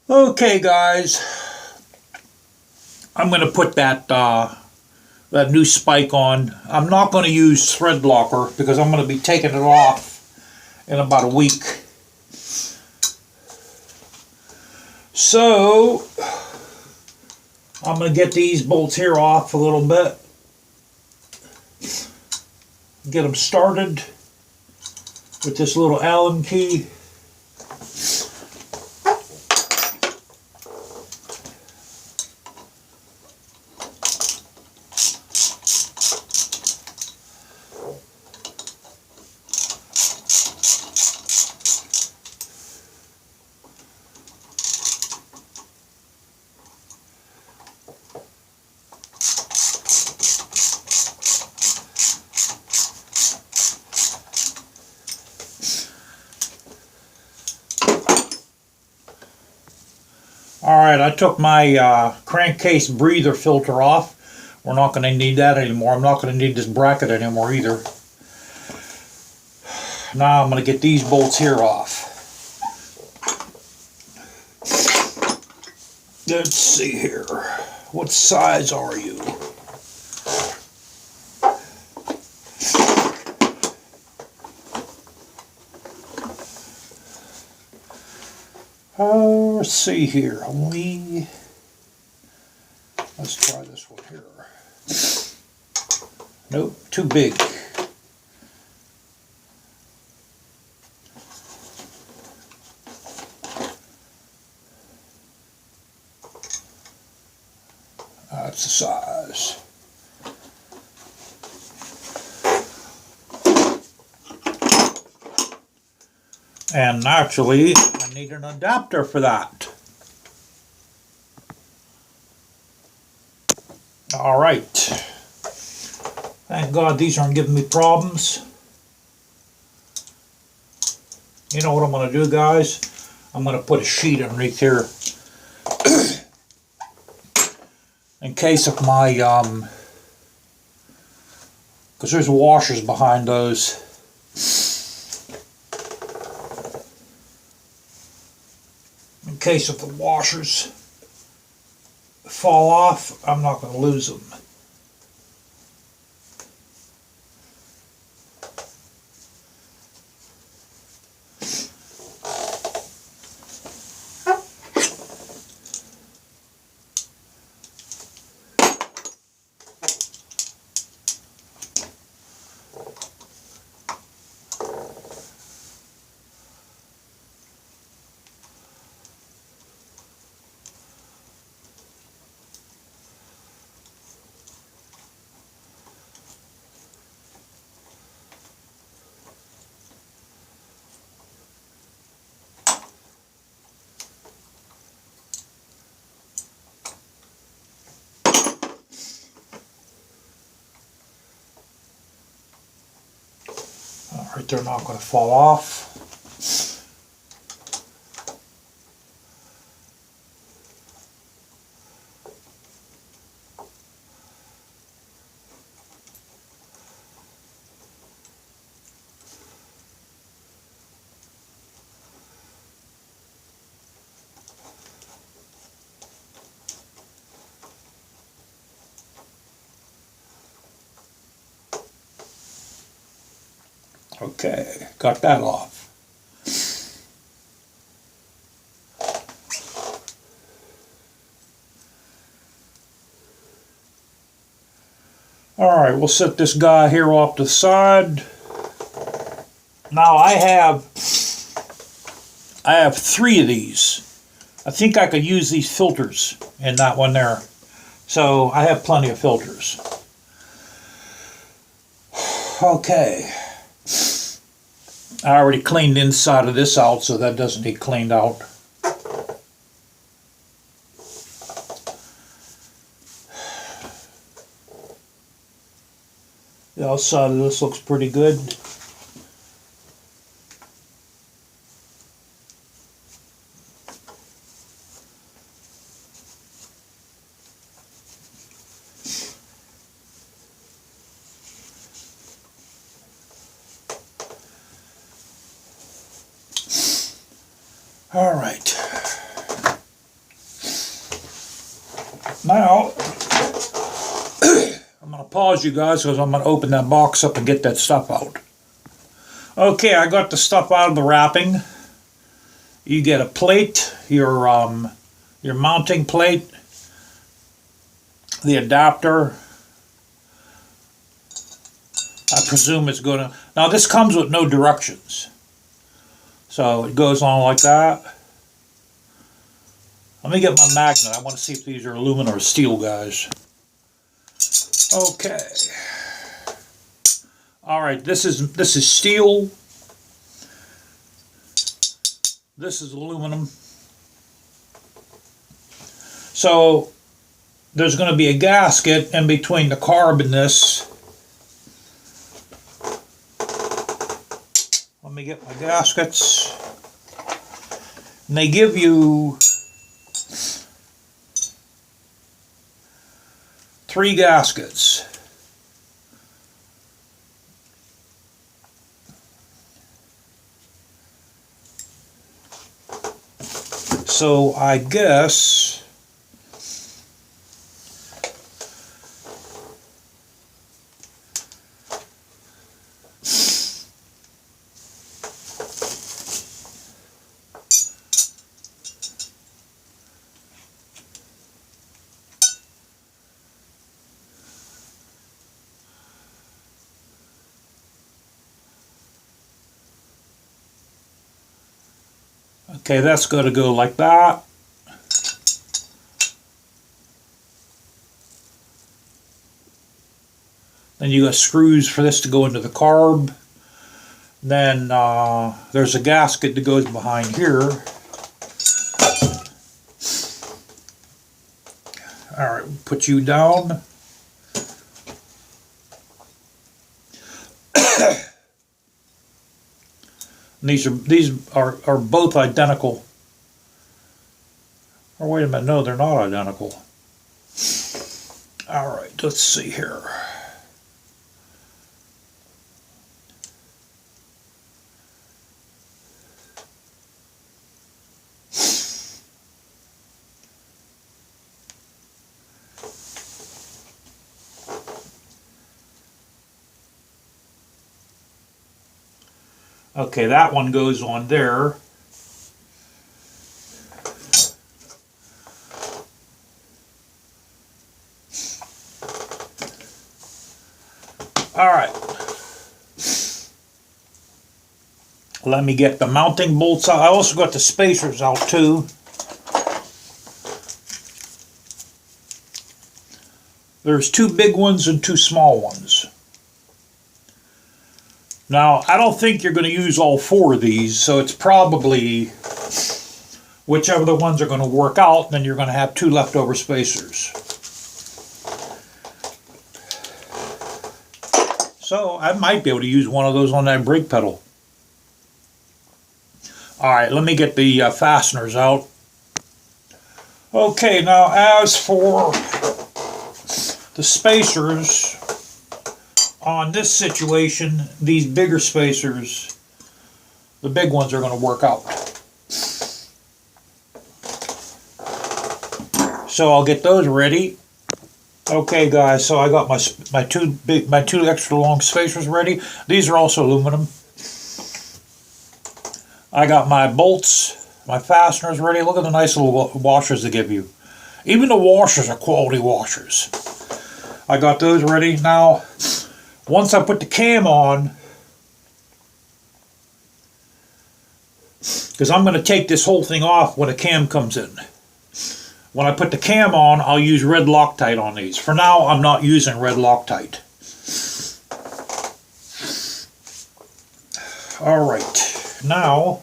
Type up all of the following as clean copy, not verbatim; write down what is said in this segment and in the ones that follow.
Okay, guys, I'm going to put that new spike on. I'm not going to use thread locker because I'm going to be taking it off in about a week. So I'm going to get these bolts here off a little bit, get them started with this little Allen key. Alright, I took my crankcase breather filter off. We're not going to need that anymore. I'm not going to need this bracket anymore either. Now I'm going to get these bolts here off. Let's see here. What size are you? Let's see here. Let's try this one here. Nope, too big. That's the size. And actually, I need an adapter for that. Alright. Thank God these aren't giving me problems. You know what I'm going to do, guys? I'm going to put a sheet underneath here. In case of my, because there's washers behind those. In case if the washers fall off, I'm not going to lose them. Alright, they're not going to fall off. Okay, got that off. Alright, we'll set this guy here off to the side. Now I have 3 of these. I think I could use these filters in that one there. So I have plenty of filters. Okay. I already cleaned the inside of this out, so that doesn't need cleaned out. The outside of this looks pretty good. All right. Now, I'm going to pause you guys because I'm going to open that box up and get that stuff out. Okay, I got the stuff out of the wrapping. You get a plate, your mounting plate, the adapter. I presume it's going to... Now this comes with no directions. So it goes on like that. Let me get my magnet. I want to see if these are aluminum or steel, guys. Okay. Alright, this is steel. This is aluminum. So there's going to be a gasket in between the carb and this. Let me get my gaskets. And they give you 3 gaskets. So I guess okay, that's got to go like that. Then you got screws for this to go into the carb. Then there's a gasket that goes behind here. Alright, put you down. These are both identical. Or wait a minute, no, they're not identical. Alright, let's see here. Okay, that one goes on there. Alright. Let me get the mounting bolts out. I also got the spacers out too. There's 2 big ones and 2 small ones. Now, I don't think you're going to use all 4 of these, so it's probably whichever the ones are going to work out, then you're going to have 2 leftover spacers. So, I might be able to use one of those on that brake pedal. Alright, let me get the fasteners out. Okay, now as for the spacers, on this situation, these bigger spacers, the big ones are going to work out. So I'll get those ready. Okay guys, so I got my two extra long spacers ready. These are also aluminum. I got my bolts, my fasteners ready. Look at the nice little washers they give you. Even the washers are quality washers. I got those ready. Now, once I put the cam on, because I'm going to take this whole thing off when the cam comes in. When I put the cam on, I'll use red Loctite on these. For now, I'm not using red Loctite. Alright, now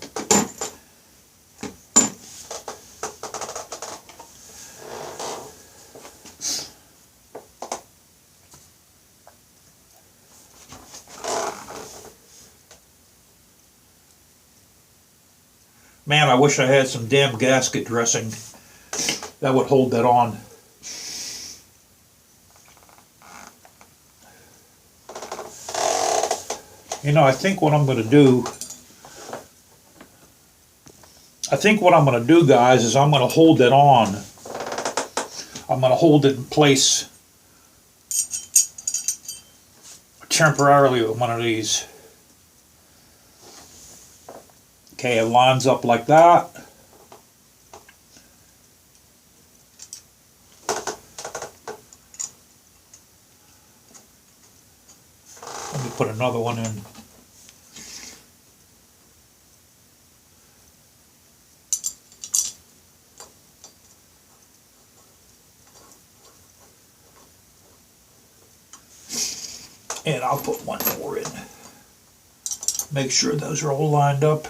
man, I wish I had some damn gasket dressing that would hold that on. You know, I think what I'm going to do, guys, is I'm going to hold that on. I'm going to hold it in place temporarily with one of these. Okay, it lines up like that. Let me put another one in. And I'll put one more in. Make sure those are all lined up.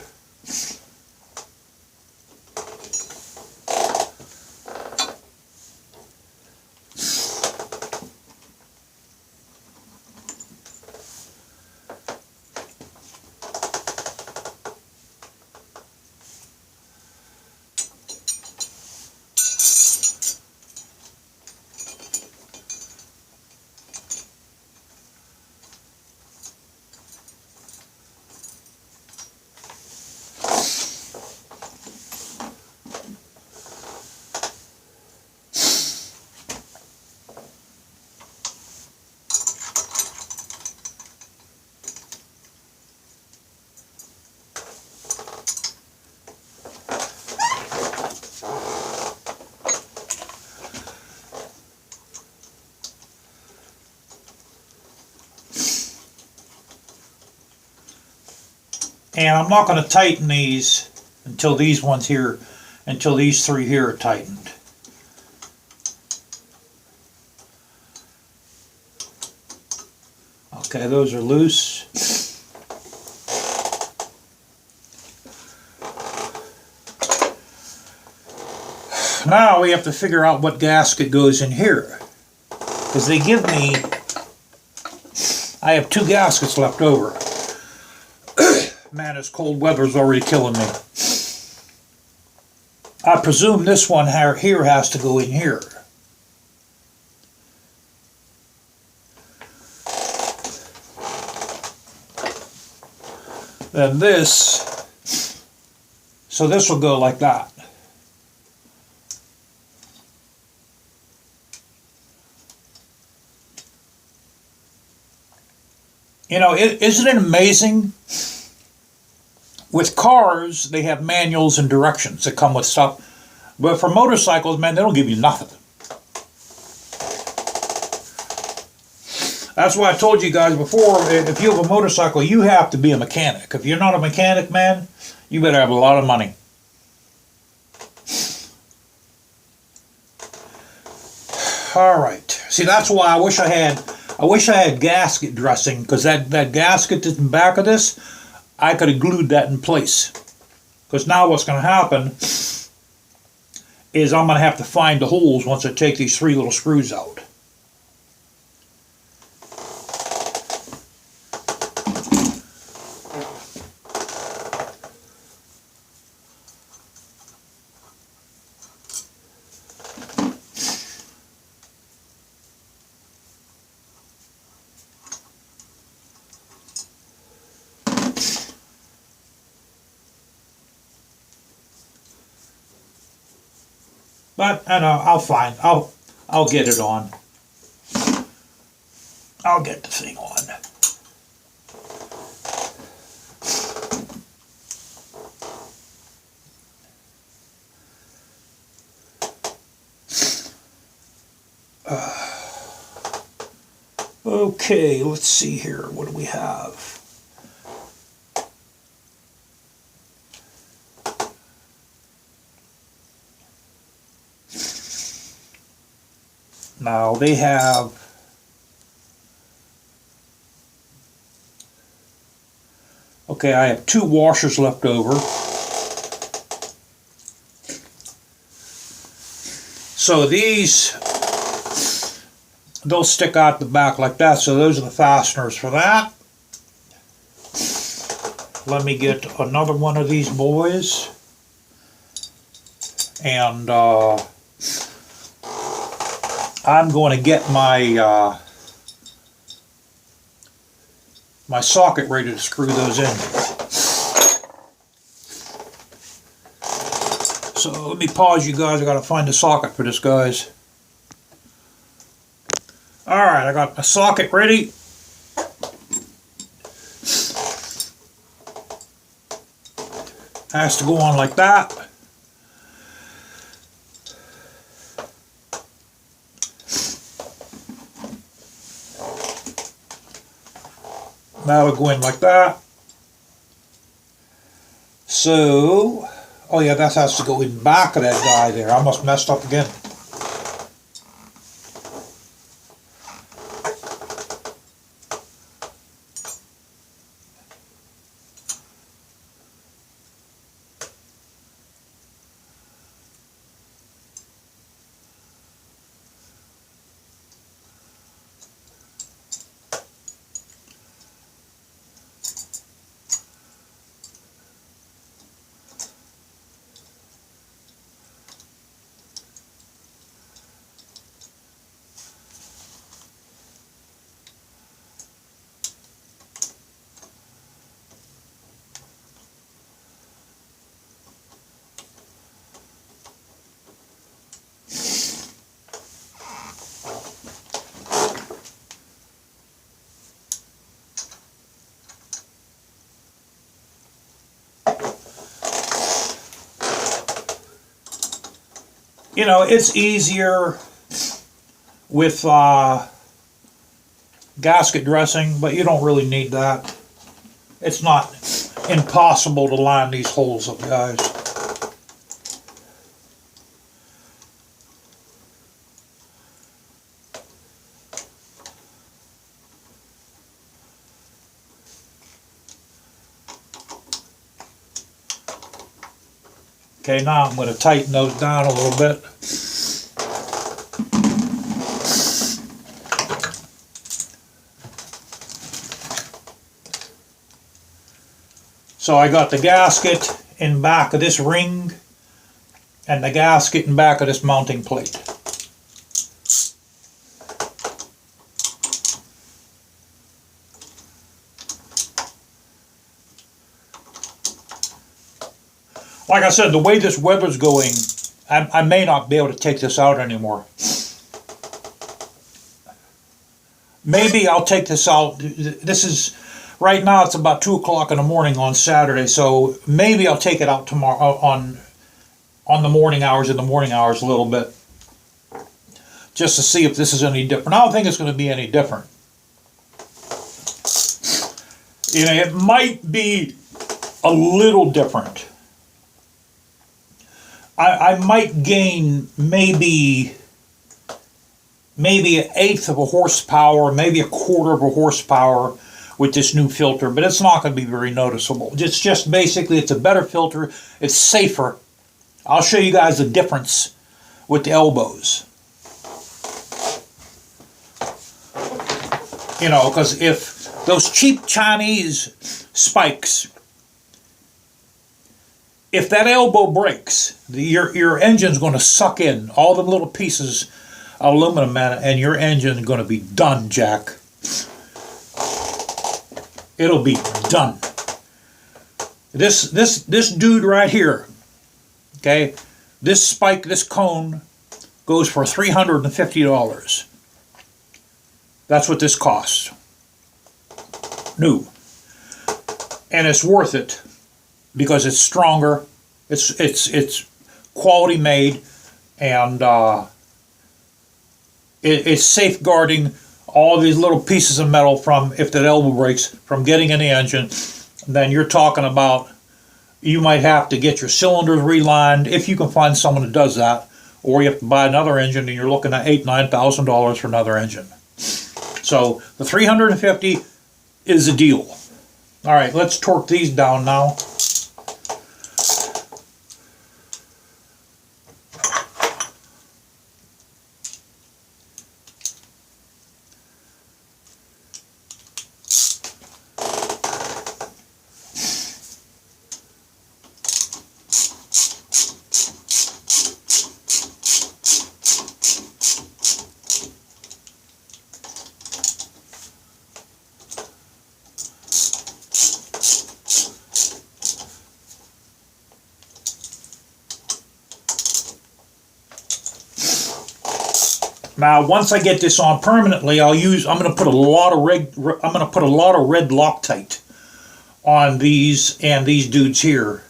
And I'm not going to tighten these until these ones here, until these three here are tightened. Okay, those are loose. Now we have to figure out what gasket goes in here. Because they give me, I have 2 gaskets left over. Man, this cold weather's already killing me. I presume this one here has to go in here. Then this, so this will go like that. You know, isn't it amazing? With cars, they have manuals and directions that come with stuff. But for motorcycles, man, they don't give you nothing. That's why I told you guys before, if you have a motorcycle, you have to be a mechanic. If you're not a mechanic, man, you better have a lot of money. All right. See, that's why I wish I had gasket dressing, because that gasket that's in the back of this, I could have glued that in place. Because now what's going to happen is I'm going to have to find the holes once I take these 3 little screws out. But I know I'll get it on. I'll get the thing on. Okay, let's see here. What do we have? Now they have okay, I have 2 washers left over. So these, they'll stick out the back like that. So those are the fasteners for that. Let me get another one of these boys. And I'm going to get my my socket ready to screw those in. So let me pause you guys. I got to find a socket for this, guys. Alright, I got my socket ready. Has to go on like that. That'll go in like that. So, oh yeah, that has to go in back of that guy there. I must messed up again. You know, it's easier with gasket dressing, but you don't really need that. It's not impossible to line these holes up, guys. Okay, now I'm going to tighten those down a little bit. So I got the gasket in back of this ring and the gasket in back of this mounting plate. Like I said, the way this weather's going, I may not be able to take this out anymore. Maybe I'll take this out. This is, right now it's about 2 o'clock in the morning on Saturday, so maybe I'll take it out tomorrow on the morning hours, a little bit. Just to see if this is any different. I don't think it's going to be any different. You know, it might be a little different. I might gain maybe an eighth of a horsepower, maybe a quarter of a horsepower with this new filter, but it's not going to be very noticeable. It's just basically, it's a better filter, it's safer. I'll show you guys the difference with the elbows. You know, because if those cheap Chinese spikes, if that elbow breaks, your engine's going to suck in all the little pieces of aluminum and your engine's going to be done, Jack. It'll be done. This dude right here, okay, this spike, this cone goes for $350. That's what this costs. New. And it's worth it. Because it's stronger, it's quality made, and it's safeguarding all these little pieces of metal from, if that elbow breaks, from getting in the engine. Then you're talking about, you might have to get your cylinders relined if you can find someone that does that, or you have to buy another engine and you're looking at $8,000-9,000 for another engine. So the 350 is a deal. All right, let's torque these down now. Now, once I get this on permanently, I'm going to put a lot of red Loctite on these and these dudes here.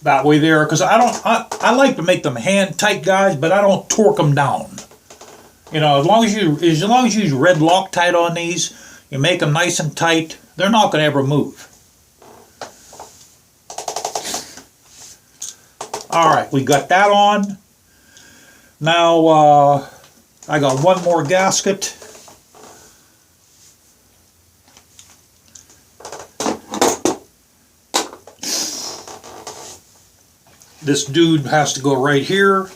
That way there, because I like to make them hand tight, guys, but I don't torque them down. You know, as long as you use red Loctite on these, you make them nice and tight, they're not going to ever move. All right, we got that on. Now, I got one more gasket. This dude has to go right here.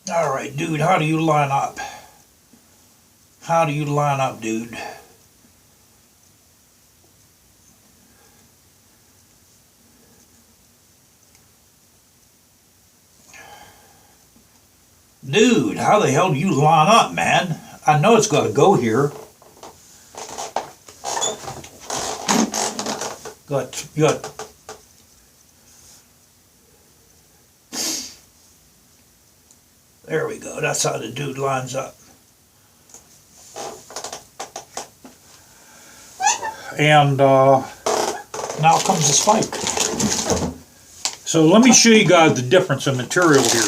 All right, dude, how do you line up? How do you line up, dude? Dude, how the hell do you line up, man? I know it's got to go here. Got. There we go. That's how the dude lines up. And now comes the spike. So let me show you guys the difference in material here.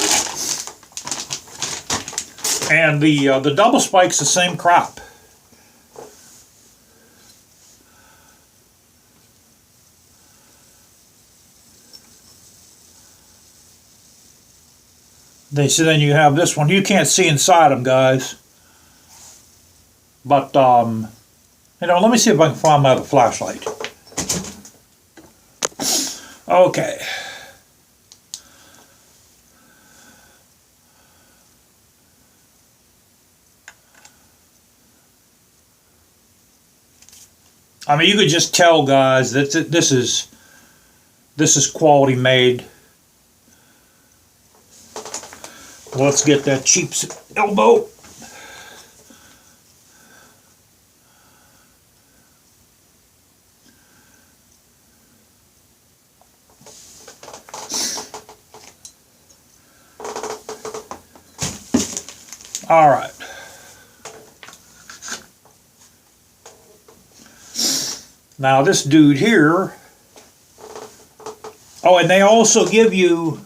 And the double spike's the same crap. Then you have this one. You can't see inside them, guys. But you know, let me see if I can find my other flashlight. Okay. I mean, you could just tell, guys, that this is quality made. Let's get that cheap elbow. All right. Now this dude here. Oh, and they also give you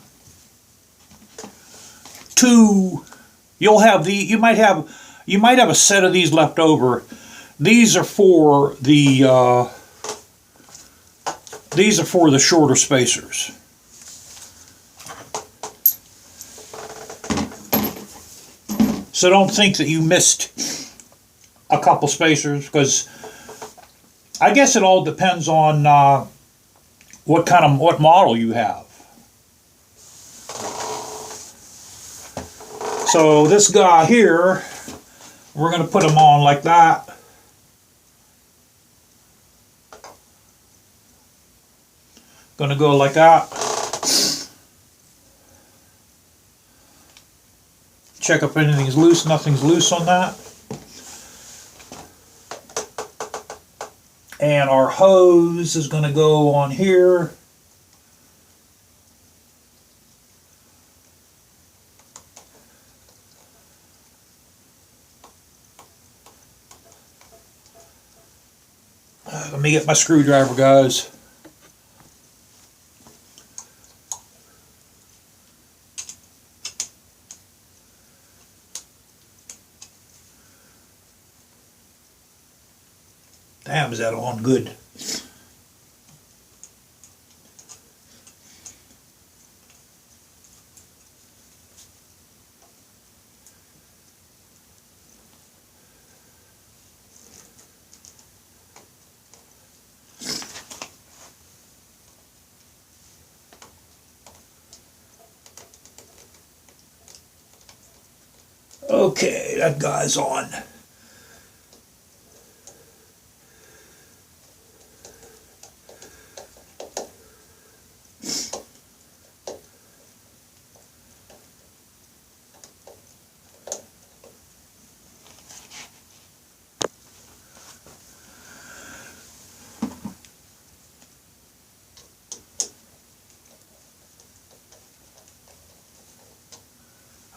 two. You might have a set of these left over. These are for the shorter spacers. So don't think that you missed a couple spacers, because I guess it all depends on what model you have. So this guy here, we're going to put him on like that. Going to go like that. Check if anything's loose. Nothing's loose on that. And our hose is going to go on here. Let me get my screwdriver, guys. Damn, is that on good? Okay, that guy's on.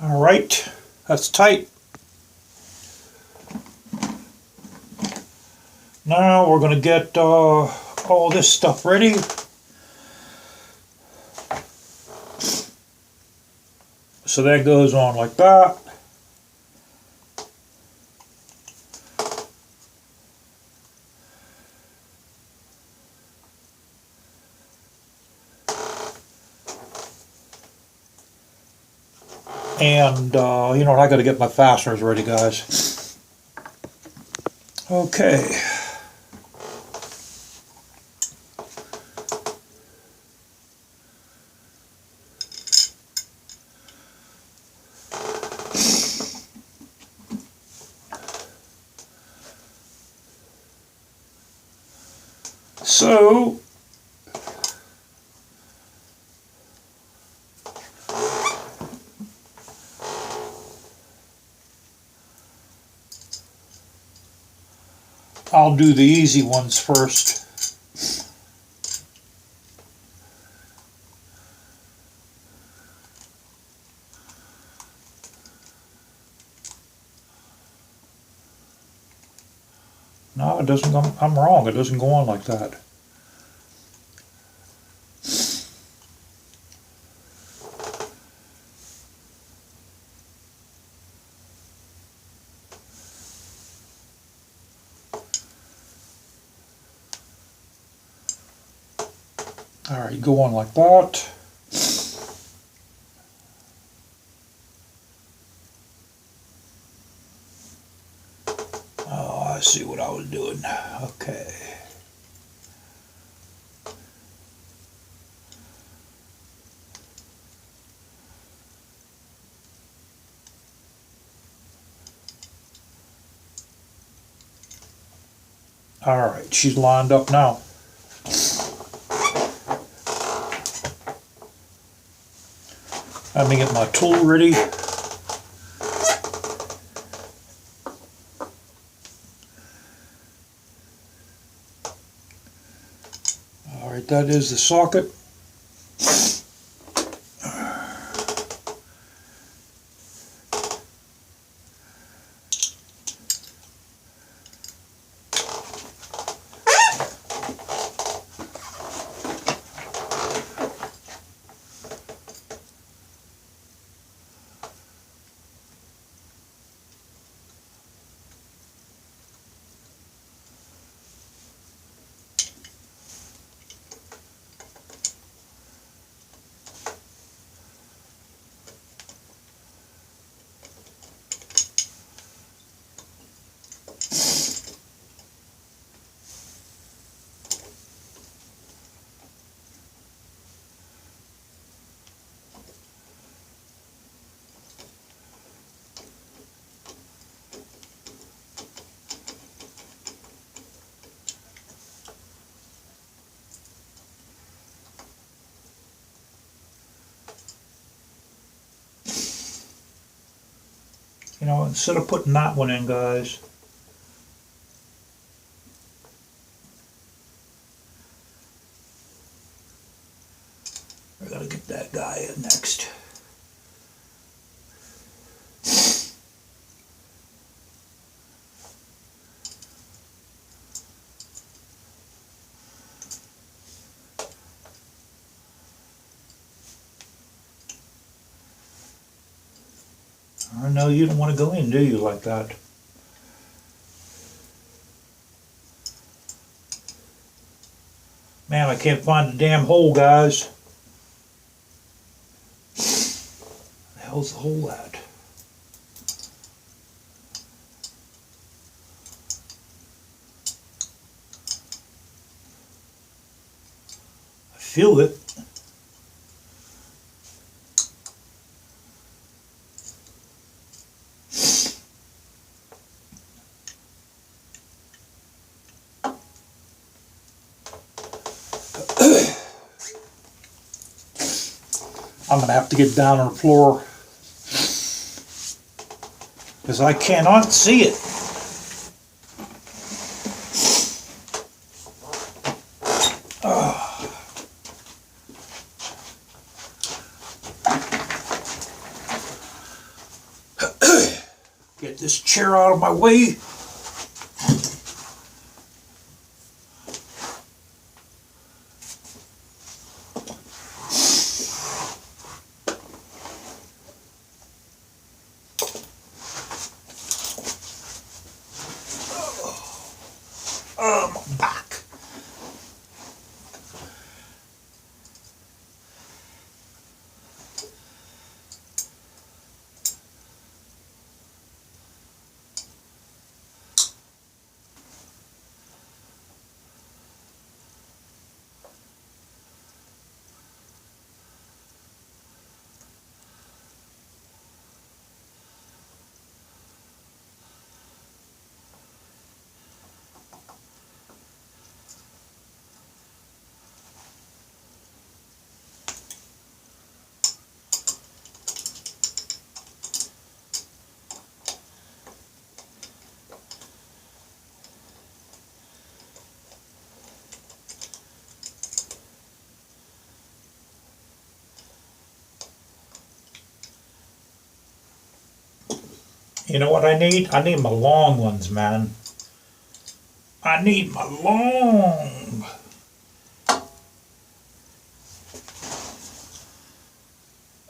All right, that's tight. Now we're going to get all this stuff ready. So that goes on like that. And, you know, I got to get my fasteners ready, guys. Okay. So, I'll do the easy ones first. No, it doesn't go, I'm wrong, it doesn't go on like that. Alright, go on like that. Oh, I see what I was doing. Okay. Alright, she's lined up now. Let me get my tool ready. Alright, that is the socket. You know, instead of putting that one in, guys, I gotta get that guy in next. I know you don't want to go in, do you, like that? Man, I can't find the damn hole, guys. Where the hell's the hole at? I feel it. I'm going to have to get down on the floor because I cannot see it. Get this chair out of my way. My back. You know what I need? I need my long ones, man. I need my long.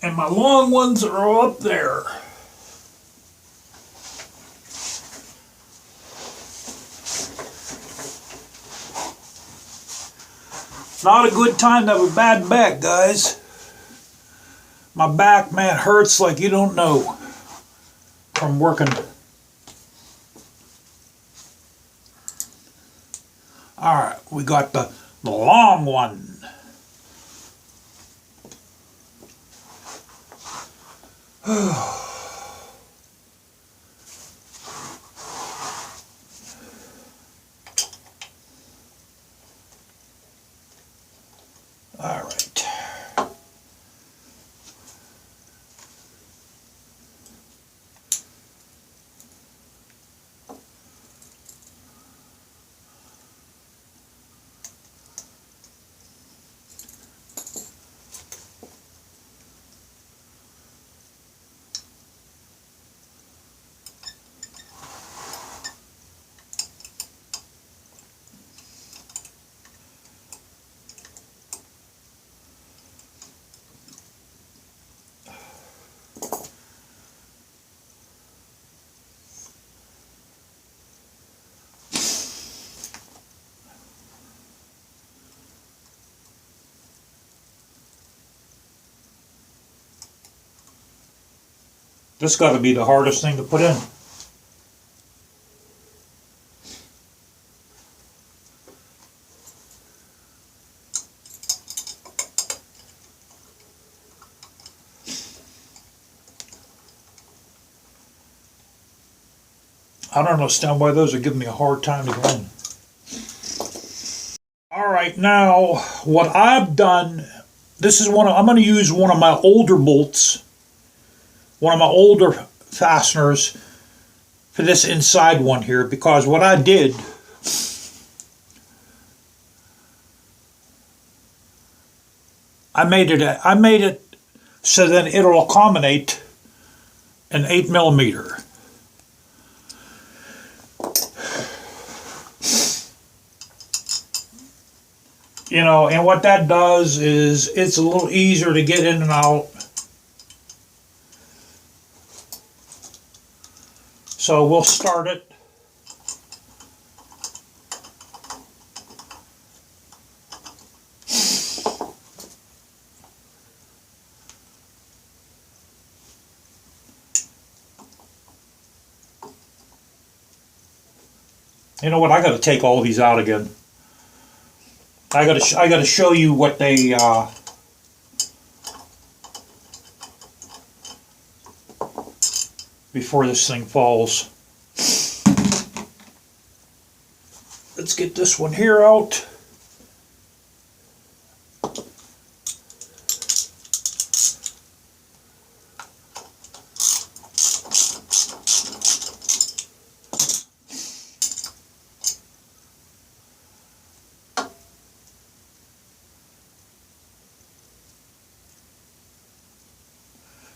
And my long ones are up there. Not a good time to have a bad back, guys. My back, man, hurts like you don't know from working. Alright, we got the long one. Alright. This got to be the hardest thing to put in. I don't understand why those are giving me a hard time to go in. Alright, now what I've done, this is I'm going to use one of my older bolts, one of my older fasteners for this inside one here, because what I did, I made it so that it'll accommodate an 8mm. You know, and what that does is it's a little easier to get in and out. So we'll start it. You know what? I got to take all these out again. I got to show you what they before this thing falls. Let's get this one here out.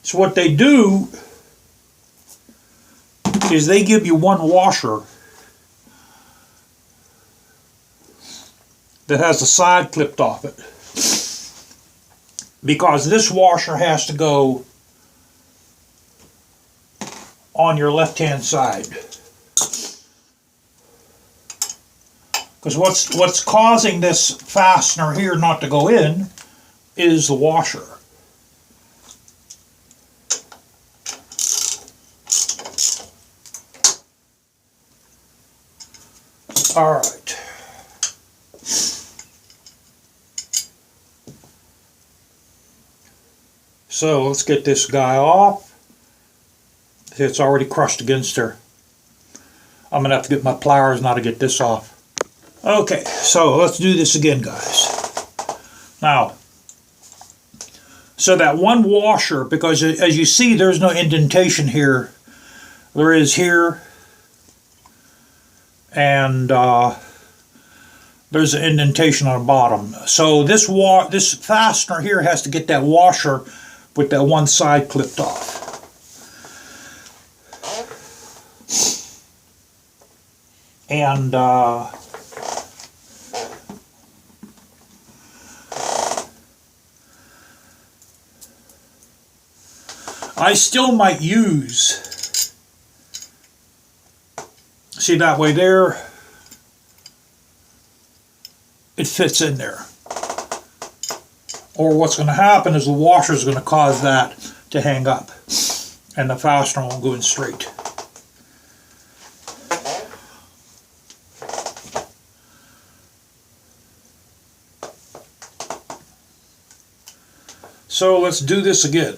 So what they do is they give you one washer that has the side clipped off it. Because this washer has to go on your left-hand side. Because what's causing this fastener here not to go in is the washer. All right. So let's get this guy off. It's already crushed against her. I'm gonna have to get my pliers now to get this off. Okay, so let's do this again, guys. Now, so that one washer, because as you see, there's no indentation here. There is here, and there's an indentation on the bottom. So this fastener here has to get that washer with that one side clipped off. And I still might use, see that way there, it fits in there. Or what's going to happen is the washer is going to cause that to hang up and the fastener won't go in straight. So let's do this again.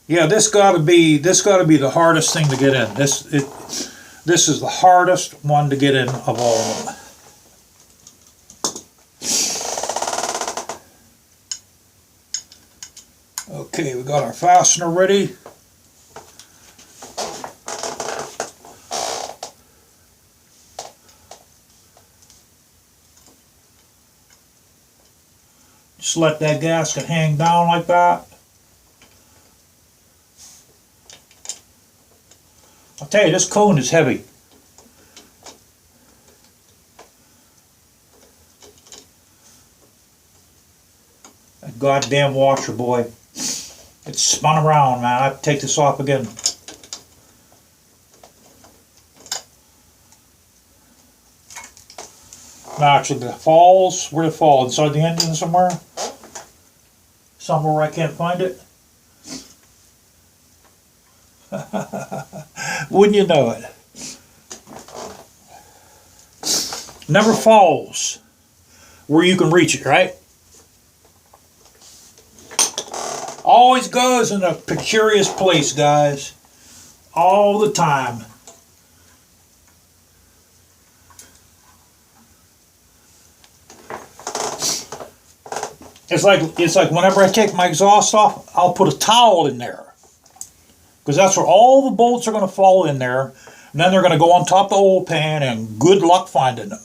Yeah, this got to be the hardest thing to get in. This is the hardest one to get in of all of them. Okay, we got our fastener ready. Just let that gasket hang down like that. I'll tell you, this cone is heavy. That goddamn washer, boy. It's spun around, man. I have to take this off again. Now, actually, it falls. Where'd it fall? Inside the engine somewhere? Somewhere where I can't find it? Wouldn't you know it? Never falls where you can reach it, right? Always goes in a precarious place, guys. All the time. It's like whenever I take my exhaust off, I'll put a towel in there. Because that's where all the bolts are going to fall in there. And then they're going to go on top of the oil pan, and good luck finding them.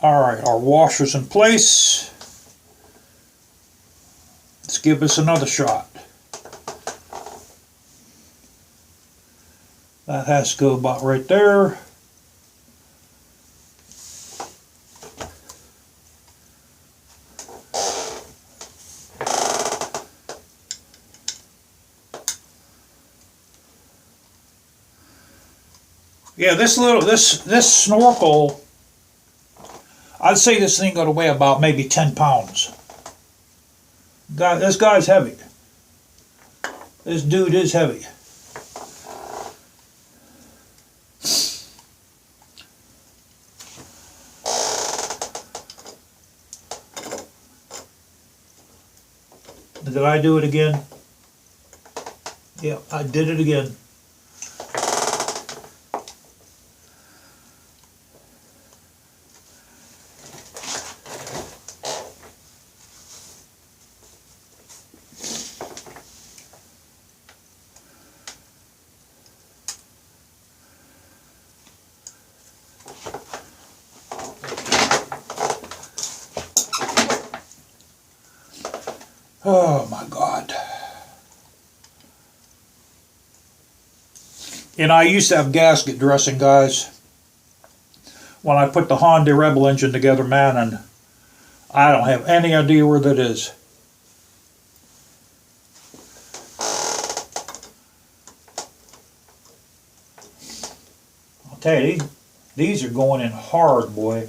Alright, our washer's in place. Let's give this another shot. That has to go about right there. Yeah, this snorkel, I'd say this thing got to weigh about maybe 10 pounds. This guy's heavy. This dude is heavy. Did I do it again? Yeah, I did it again. Oh my God. And I used to have gasket dressing, guys, when I put the Honda Rebel engine together, man, and I don't have any idea where that is. I'll tell you, these are going in hard, boy.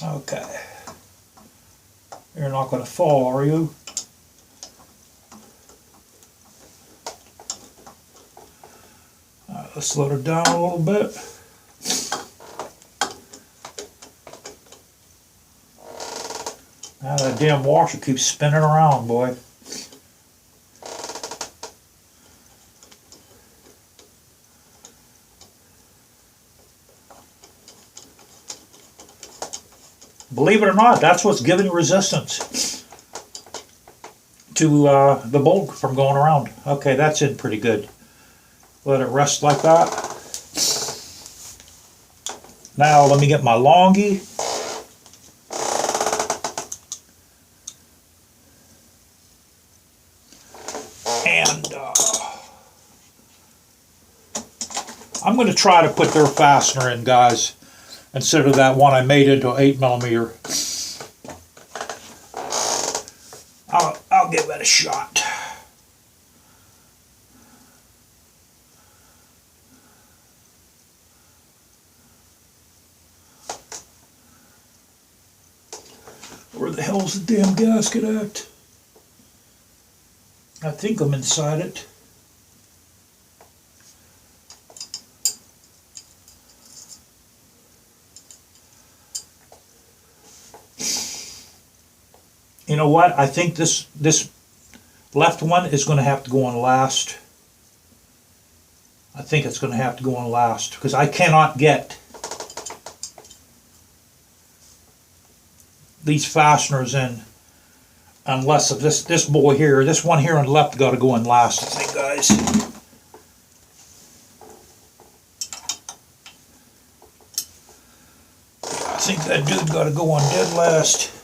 Okay. You're not going to fall, are you? Alright, let's slow it down a little bit. Now that damn washer keeps spinning around, boy. Believe it or not, that's what's giving resistance to the bolt from going around. Okay, that's in pretty good. Let it rest like that. Now let me get my longie. And I'm going to try to put their fastener in, guys, instead of that one I made into 8mm. I'll give that a shot. Where the hell's the damn gasket at? I think I'm inside it. You know what? I think this left one is going to have to go on last. I think it's going to have to go on last because I cannot get these fasteners in unless of this boy here, this one here on the left, got to go in last, I think, guys. I think that dude's got to go on dead last.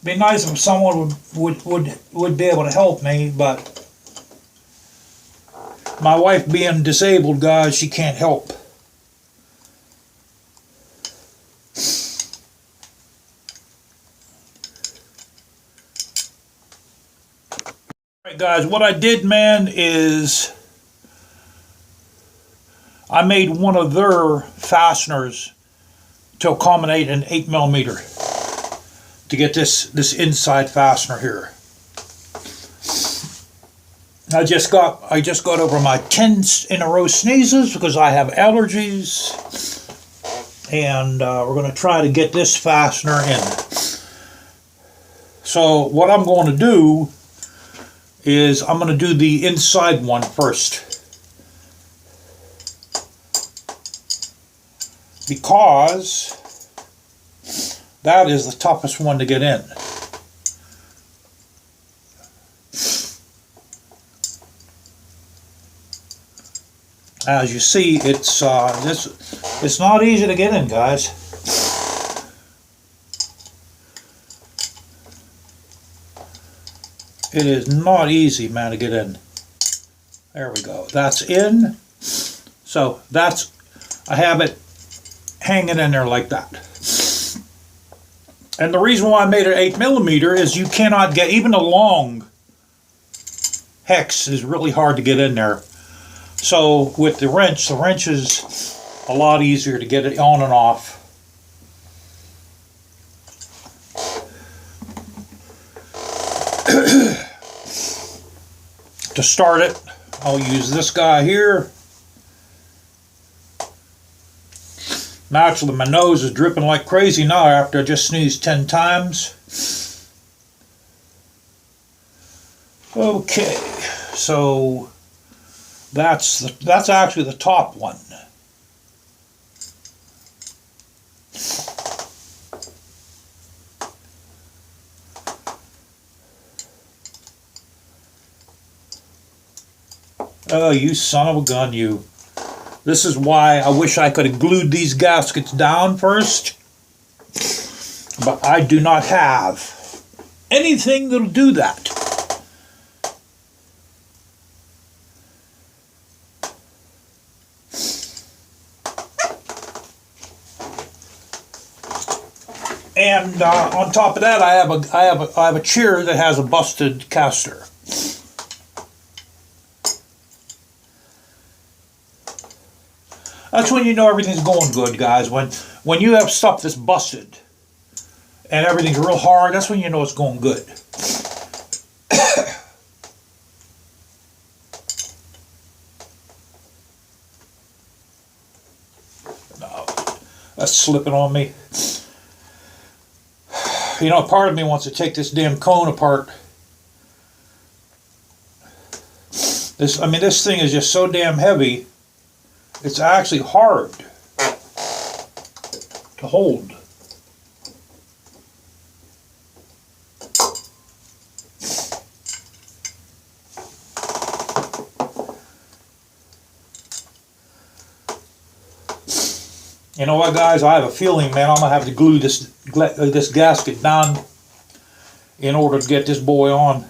Be nice if someone would be able to help me, but my wife being disabled, guys, she can't help. Alright, guys, what I did, man, is I made one of their fasteners to accommodate an 8mm. To get this inside fastener here. I just got over my 10 in a row sneezes because I have allergies, and we're going to try to get this fastener in. So what I'm going to do is I'm going to do the inside one first, because that is the toughest one to get in. As you see, it's not easy to get in, guys. It is not easy, man, to get in. There we go. That's in. So I have it hanging in there like that. And the reason why I made it 8mm is you cannot get, even a long hex is really hard to get in there. So with the wrench is a lot easier to get it on and off. To start it, I'll use this guy here. Naturally, my nose is dripping like crazy now after I just sneezed 10 times. Okay, so that's actually the top one. Oh, you son of a gun, you. This is why I wish I could have glued these gaskets down first. But I do not have anything that'll do that. And on top of that, I have a chair that has a busted caster. That's when you know everything's going good, guys. When you have stuff that's busted and everything's real hard, that's when you know it's going good. No, that's slipping on me. You know, part of me wants to take this damn cone apart. This thing is just so damn heavy. It's actually hard to hold. You know what, guys? I have a feeling, man, I'm gonna have to glue this gasket down in order to get this boy on.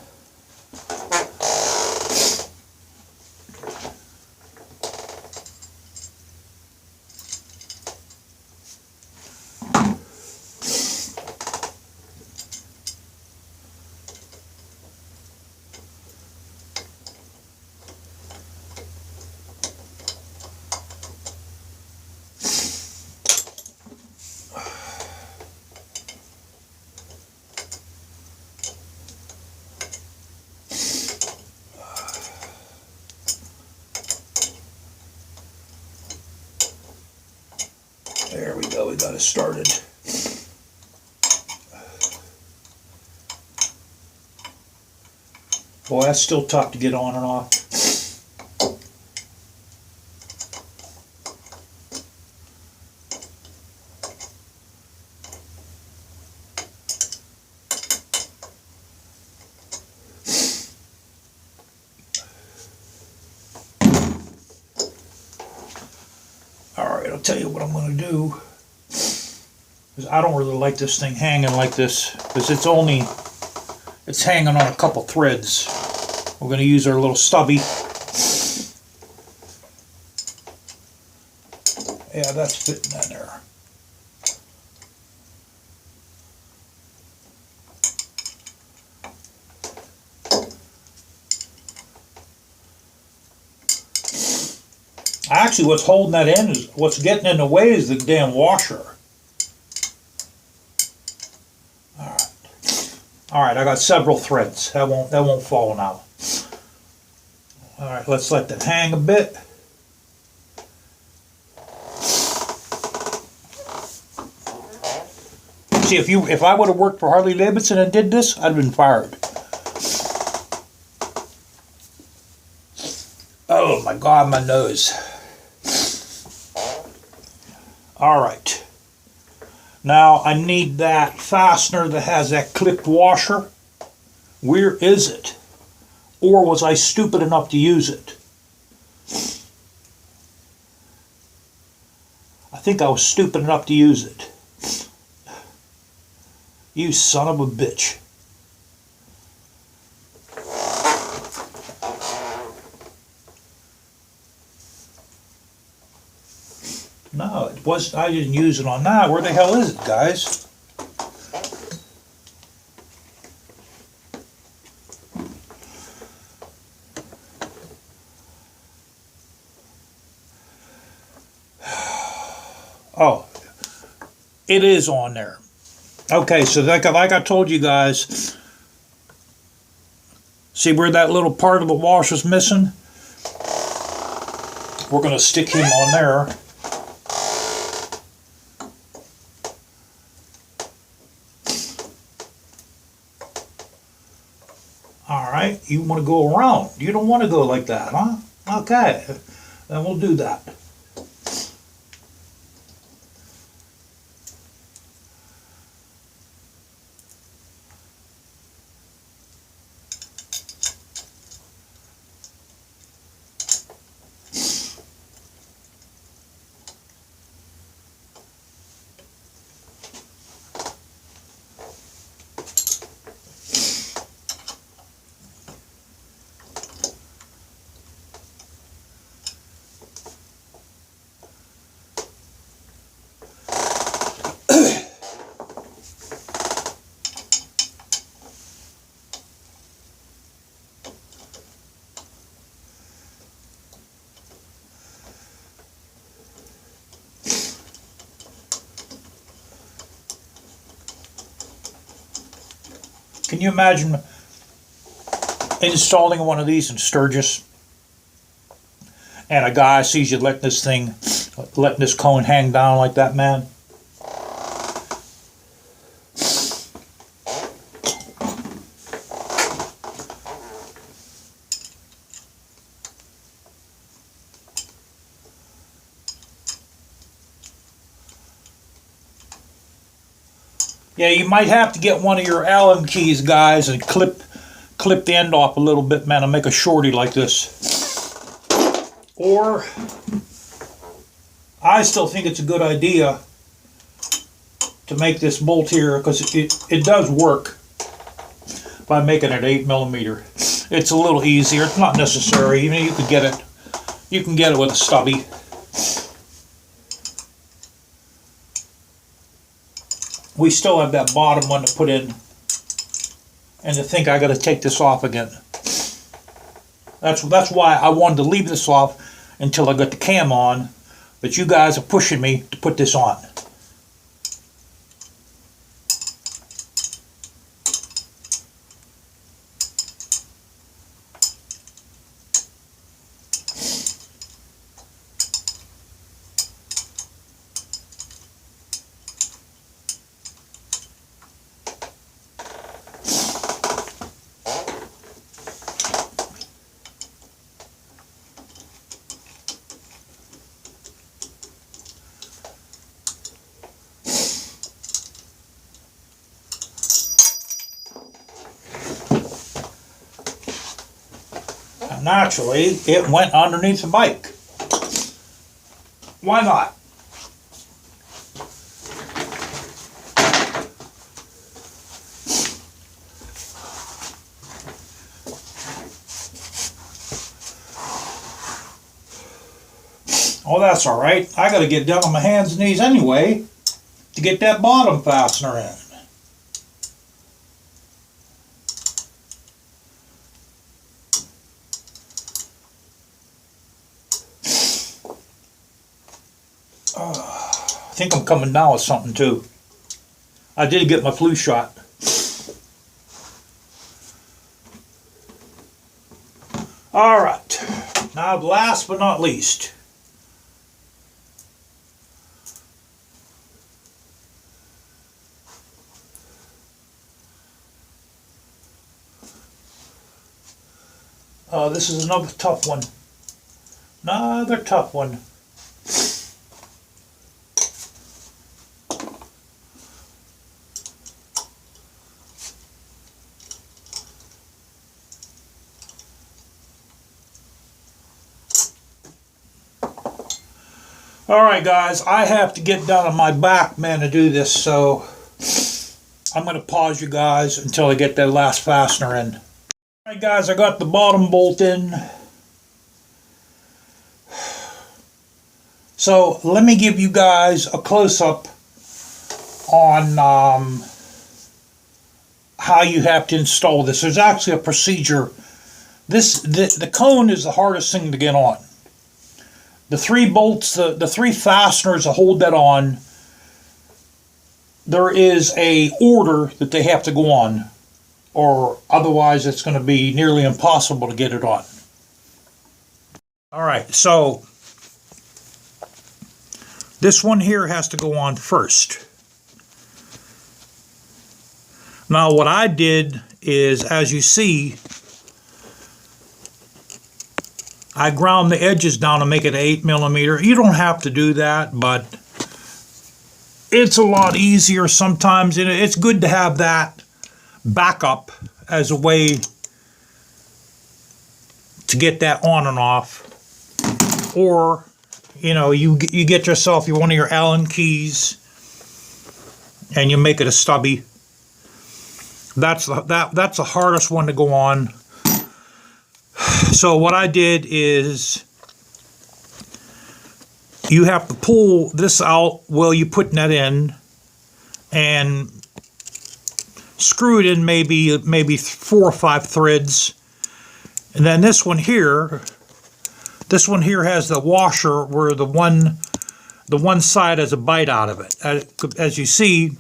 There we go, we got it started. Boy, that's still tough to get on and off. Alright, I'll tell you what I'm going to do. Because I don't really like this thing hanging like this. Because it's hanging on a couple threads. We're going to use our little stubby. Yeah, that's fitting in there. Actually, what's holding that in is what's getting in the way is the damn washer. All right, I got several threads. That won't fall now. All right, let's let that hang a bit. See, if I would have worked for Harley Davidson and did this, I'd have been fired. Oh my God, my nose. All right. Now I need that fastener that has that clipped washer. Where is it? Or was I stupid enough to use it? I think I was stupid enough to use it. You son of a bitch. No, it was. I didn't use it on that. Where the hell is it, guys? Oh, it is on there. Okay, so like I told you guys, see where that little part of the wash was missing? We're going to stick him on there. right? You want to go around. You don't want to go like that, huh? Okay, then we'll do that. Can you imagine installing one of these in Sturgis, and a guy sees you letting this cone hang down like that, man? Yeah, you might have to get one of your Allen keys, guys, and clip the end off a little bit, man, and make a shorty like this. Or, I still think it's a good idea to make this bolt here, because it does work by making it 8mm. It's a little easier. It's not necessary. Even you can get it with a stubby. We still have that bottom one to put in, and to think I got to take this off again. That's why I wanted to leave this off until I got the cam on, but you guys are pushing me to put this on. Naturally, it went underneath the bike. Why not? Oh, that's all right. I got to get down on my hands and knees anyway to get that bottom fastener in. I think I'm coming down with something too. I did get my flu shot. Alright, now last but not least, this is another tough one. Another tough one. Alright guys, I have to get down on my back, man, to do this, so I'm going to pause you guys until I get that last fastener in. Alright guys, I got the bottom bolt in. So let me give you guys a close-up on how you have to install this. There's actually a procedure. The cone is the hardest thing to get on. The three bolts, the three fasteners that hold that on, there is a order that they have to go on, or otherwise it's going to be nearly impossible to get it on. Alright, so this one here has to go on first. Now what I did is, as you see, I ground the edges down to make it 8mm. You don't have to do that, but it's a lot easier sometimes. And it's good to have that backup as a way to get that on and off. Or, you know, you get yourself one of your Allen keys and you make it a stubby. That's the hardest one to go on. So what I did is, you have to pull this out while you're putting that in, and screw it in maybe 4 or 5 threads. And then this one here has the washer where the one side has a bite out of it. As you see,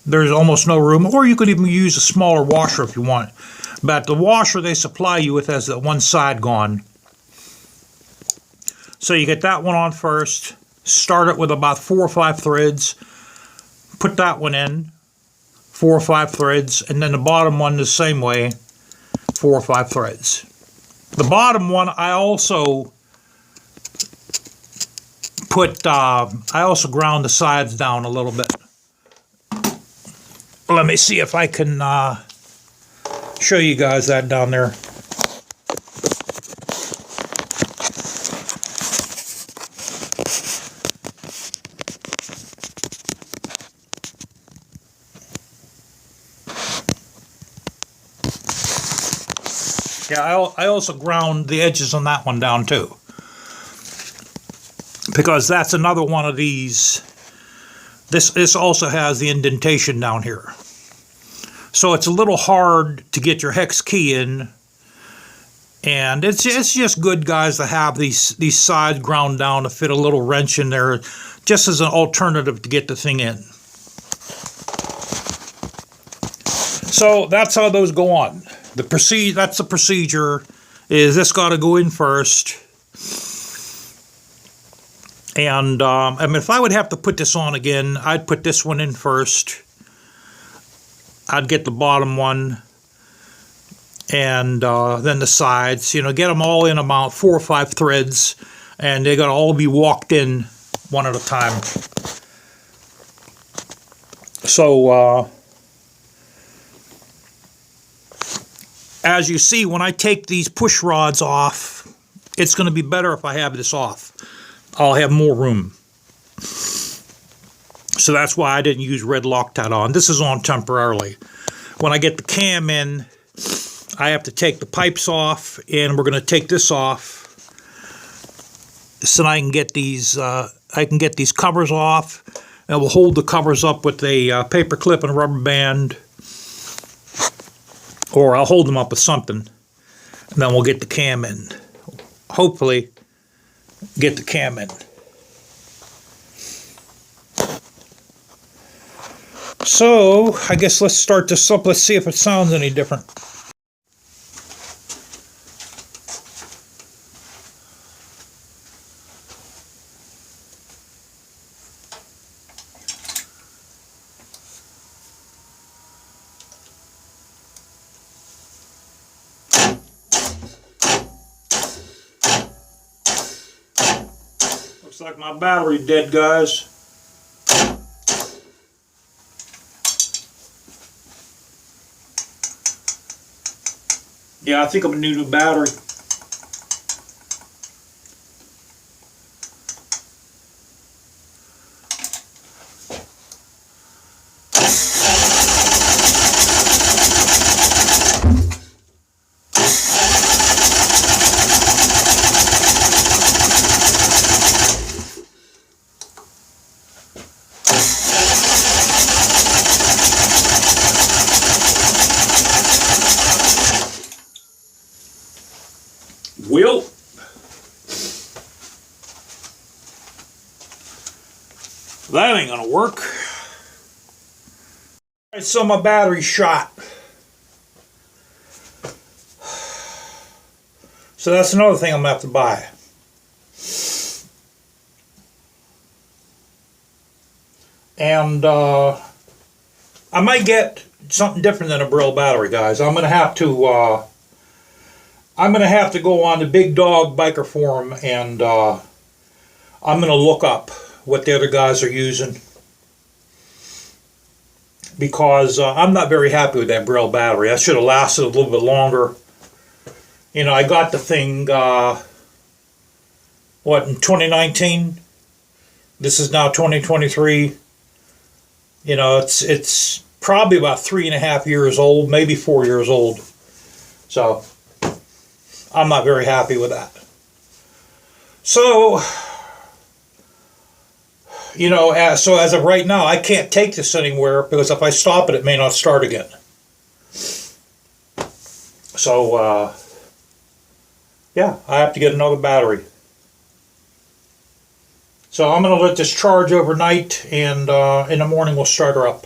there's almost no room, or you could even use a smaller washer if you want. But the washer they supply you with has that one side gone. So you get that one on first, start it with about 4 or 5 threads, put that one in, 4 or 5 threads, and then the bottom one the same way, 4 or 5 threads. The bottom one I also ground the sides down a little bit. Let me see if I can show you guys that down there. Yeah, I also ground the edges on that one down too, because that's another one of these. This also has the indentation down here, so it's a little hard to get your hex key in, and it's just good, guys, to have these sides ground down to fit a little wrench in there, just as an alternative to get the thing in. So that's how those go on. That's the procedure. Is this got to go in first? And I mean, if I would have to put this on again, I'd put this one in first. I'd get the bottom one, and then the sides. You know, get them all in about 4 or 5 threads, and they got to all be walked in one at a time. So as you see, when I take these push rods off, it's going to be better if I have this off. I'll have more room. So that's why I didn't use red Loctite on. This is on temporarily. When I get the cam in, I have to take the pipes off, and we're going to take this off so I can get these covers off, and we'll hold the covers up with a paper clip and a rubber band. Or I'll hold them up with something, and then we'll get the cam in. Hopefully, get the cam in. So, I guess let's start this up. Let's see if it sounds any different. Looks like my battery's dead, guys. Yeah, I think I'm gonna need a new battery. Well, that ain't gonna work. Alright, so my battery's shot. So that's another thing I'm gonna have to buy. And I might get something different than a Brill battery, guys. I'm gonna have to I'm going to have to go on the BigDog biker forum and I'm going to look up what the other guys are using, because I'm not very happy with that Braille battery. That should have lasted a little bit longer. You know, I got the thing, in 2019? This is now 2023. You know, it's probably about 3.5 years old, maybe 4 years old. So, I'm not very happy with that. So, you know, so as of right now, I can't take this anywhere, because if I stop it, it may not start again. So, yeah, I have to get another battery. So I'm going to let this charge overnight, and in the morning we'll start her up.